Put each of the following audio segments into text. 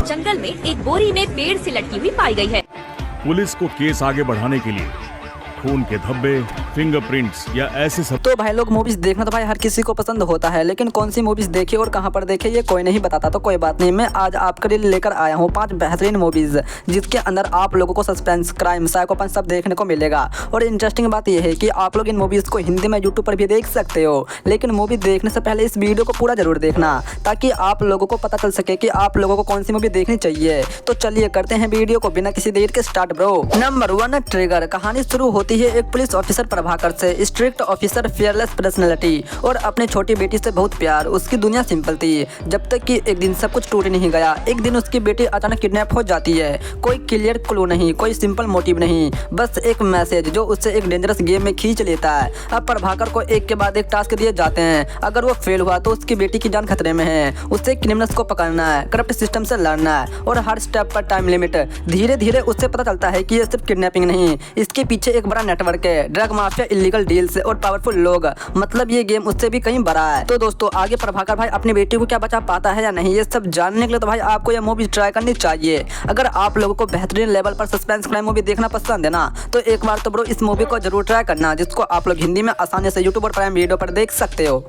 जंगल में एक बोरी में पेड़ से लटकी हुई पाई गई है। पुलिस को केस आगे बढ़ाने के लिए खून के धब्बे, फिंगरप्रिंट्स या ऐसे सब। तो भाई लोग मूवीज देखना तो भाई हर किसी को पसंद होता है, लेकिन कौन सी मूवीज देखे और कहां पर देखे ये कोई नहीं बताता। तो कोई बात नहीं, मैं आज आपके लिए लेकर आया हूं 5 बेहतरीन मूवीज जिसके अंदर आप लोगों को सस्पेंस, क्राइम, साइकोपन सब देखने को मिलेगा। और इंटरेस्टिंग बात यह है कि आप लोग इन मूवीज को हिंदी में यूट्यूब पर भी देख सकते हो, लेकिन मूवी देखने से पहले इस वीडियो को पूरा जरूर देखना ताकि आप लोगों को पता चल सके कि आप लोगों को कौन सी मूवी देखनी चाहिए। तो चलिए करते हैं वीडियो को बिना किसी देर के स्टार्ट ब्रो। Number 1, trigger. कहानी शुरू होती है एक पुलिस ऑफिसर प्रभाकर से। स्ट्रिक्ट ऑफिसर, फियरलेस पर्सनैलिटी और अपनी छोटी बेटी से बहुत प्यार। उसकी दुनिया सिंपल थी जब तक कि एक दिन सब कुछ टूट नहीं गया। एक दिन उसकी बेटी अचानक किडनैप हो जाती है। कोई क्लियर क्लू नहीं, कोई सिंपल मोटिव नहीं, बस एक मैसेज जो उससे एक डेंजरस गेम में खींच लेता है। अब प्रभाकर को एक के बाद एक टास्क दिए जाते हैं। अगर वो फेल हुआ तो उसकी बेटी की जान खतरे में है। उसे क्रिमिनल्स को पकड़ना है, करप्ट सिस्टम से लड़ना है और हर स्टेप पर टाइम लिमिट। धीरे धीरे उससे पता चलता है कि ये सिर्फ किडनैपिंग नहीं, इसके पीछे एक बड़ा नेटवर्क है, ड्रग माफिया, इलीगल डील्स और पावरफुल लोग। मतलब ये गेम उससे भी कहीं बड़ा है। तो दोस्तों आगे प्रभाकर भाई अपनी बेटी को क्या बचा पाता है या नहीं, ये सब जानने के लिए तो भाई आपको ये मूवी ट्राई करनी चाहिए। अगर आप लोगों को बेहतरीन लेवल पर सस्पेंस क्राइम मूवी देखना पसंद है ना, तो एक बार तो ब्रो इस मूवी को जरूर ट्राई करना, जिसको आप लोग हिंदी में आसानी से यूट्यूब और प्राइम वीडियो पर देख सकते हो।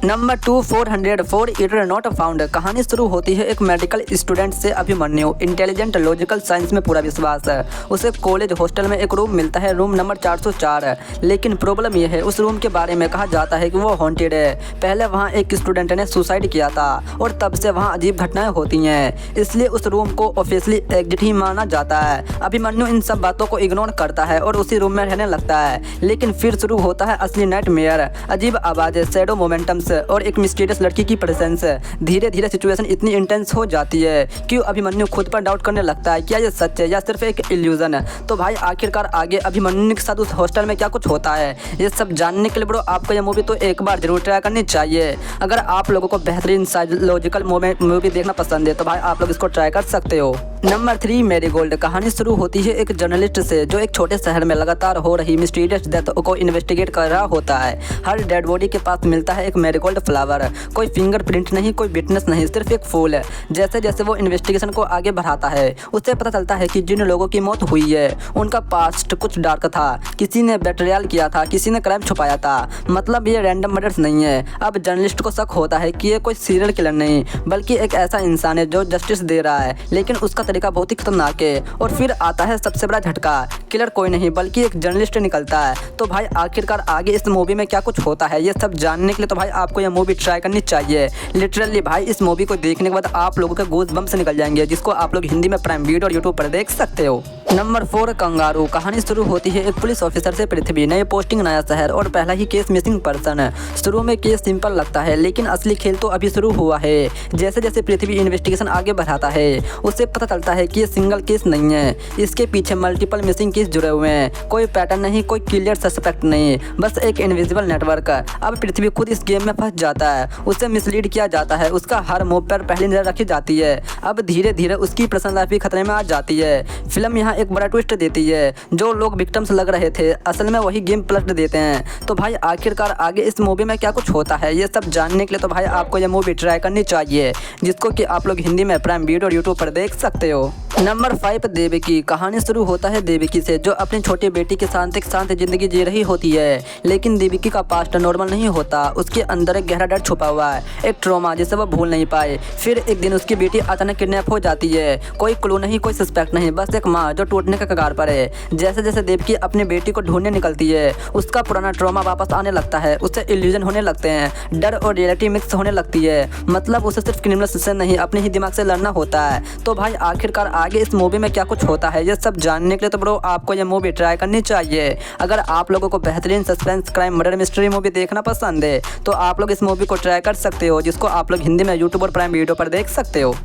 Number 2, 404 eater not found. कहानी शुरू होती है एक मेडिकल स्टूडेंट से, अभिमन्यु। इंटेलिजेंट, लॉजिकल, साइंस में पूरा विश्वास है। उसे कॉलेज हॉस्टल में एक रूम मिलता है, रूम नंबर 404। लेकिन प्रॉब्लम यह है उस रूम के बारे में कहा जाता है कि वो हॉन्टेड है। पहले वहाँ एक स्टूडेंट ने सुसाइड किया था और तब से वहाँ अजीब घटनाएं होती हैं, इसलिए उस रूम को ऑफिशियली एग्जिट ही माना जाता है। अभिमन्यु इन सब बातों को इग्नोर करता है और उसी रूम में रहने लगता है। लेकिन फिर शुरू होता है असली नाइटमेयर, अजीब आवाजें, शैडो मोमेंटम्स और एक मिस्टीरियस लड़की की प्रेजेंस। धीरे धीरे सिचुएशन इतनी इंटेंस हो जाती है कि अभिमन्यु खुद पर डाउट करने लगता है, क्या ये सच है या सिर्फ एक इल्यूजन है। तो भाई आखिरकार आगे अभिमन्यु के साथ उस हॉस्टल में क्या कुछ होता है, ये सब जानने के लिए ब्रो आपको ये मूवी तो एक बार जरूर ट्राई करनी चाहिए। अगर आप लोगों को बेहतरीन साइकोलॉजिकल मूवी देखना पसंद है तो भाई आप लोग इसको ट्राई कर सकते हो। Number 3, marigold. कहानी शुरू होती है एक जर्नलिस्ट से जो एक छोटे शहर में लगातार हो रही मिस्टीरियस डेथ को इन्वेस्टिगेट कर रहा होता है। हर डेड बॉडी के पास मिलता है एक मैरीगोल्ड फ्लावर। कोई फिंगरप्रिंट नहीं, कोई विटनेस नहीं, सिर्फ एक फूल है। जैसे जैसे वो इन्वेस्टिगेशन को आगे बढ़ाता है उससे पता चलता है कि जिन लोगों की मौत हुई है उनका पास्ट कुछ डार्क था। किसी ने बेट्रियल किया था, किसी ने क्राइम छुपाया था। मतलब ये रैंडम मर्डर्स नहीं है। अब जर्नलिस्ट को शक होता है कि ये कोई सीरियल किलर नहीं बल्कि एक ऐसा इंसान है जो जस्टिस दे रहा है, लेकिन उसका तरीका बहुत ही खतरनाक है। और फिर आता है सबसे बड़ा झटका, किलर कोई नहीं बल्कि एक जर्नलिस्ट निकलता है। तो भाई आखिरकार आगे इस मूवी में क्या कुछ होता है ये सब जानने के लिए तो भाई आपको ये मूवी ट्राई करनी चाहिए। लिटरली भाई इस मूवी को देखने के बाद आप लोगों के गूज़ बम्स निकल जाएंगे, जिसको आप लोग हिंदी में प्राइम वीडियो और यूट्यूब पर देख सकते हो। Number 4, kangaroo. कहानी शुरू होती है एक पुलिस ऑफिसर से, पृथ्वी। नई पोस्टिंग, नया शहर और पहला ही केस, मिसिंग पर्सन। शुरू में केस सिंपल लगता है लेकिन असली खेल तो अभी शुरू हुआ है। जैसे जैसे पृथ्वी इन्वेस्टिगेशन आगे बढ़ाता है उससे पता चलता है कि ये सिंगल केस नहीं है, इसके पीछे मल्टीपल मिसिंग केस जुड़े हुए हैं। कोई पैटर्न नहीं, कोई क्लियर सस्पेक्ट नहीं, बस एक इनविजिबल नेटवर्क। अब पृथ्वी खुद इस गेम में फंस जाता है, उसे मिसलीड किया जाता है, उसका हर मूव पर पहली नजर रखी जाती है। अब धीरे धीरे उसकी पर्सनल लाइफ भी खतरे में आ जाती है। फिल्म यहाँ एक बड़ा ट्विस्ट देती है, जो लोग विक्टिम्स लग रहे थे असल में वही गेम पलट देते हैं। तो भाई आखिरकार आगे इस मूवी में क्या कुछ होता है ये सब जानने के लिए तो भाई आपको ये मूवी ट्राई करनी चाहिए, जिसको कि आप लोग हिंदी में प्राइम वीडियो और यूट्यूब पर देख सकते हो। नंबर 5, देवकी। कहानी शुरू होता है देवकी से जो अपनी छोटी बेटी के साथ एक शांत जिंदगी जी रही होती है। लेकिन देवकी का पास्ट नॉर्मल नहीं होता, उसके अंदर एक गहरा डर छुपा हुआ है, एक ट्रॉमा जिसे वो भूल नहीं पाए। फिर एक दिन उसकी बेटी अचानक किडनैप हो जाती है। कोई क्लू नहीं, कोई सस्पेक्ट नहीं, बस एक माँ जो टूटने के कगार पर है। जैसे जैसे देवकी अपनी बेटी को ढूंढने निकलती है उसका पुराना ट्रॉमा वापस आने लगता है, उससे इल्यूजन होने लगते हैं, डर और रियलिटी मिक्स होने लगती है। मतलब उसे सिर्फ क्रिमिनल से नहीं अपने ही दिमाग से लड़ना होता है। तो भाई आखिरकार आगे इस मूवी में क्या कुछ होता है ये सब जानने के लिए तो ब्रो आपको ये मूवी ट्राई करनी चाहिए। अगर आप लोगों को बेहतरीन suspense, crime, murder mystery movie देखना पसंद है तो आप लोग इस मूवी को ट्राई कर सकते हो, जिसको आप लोग हिंदी में यूट्यूब और प्राइम वीडियो पर देख सकते हो।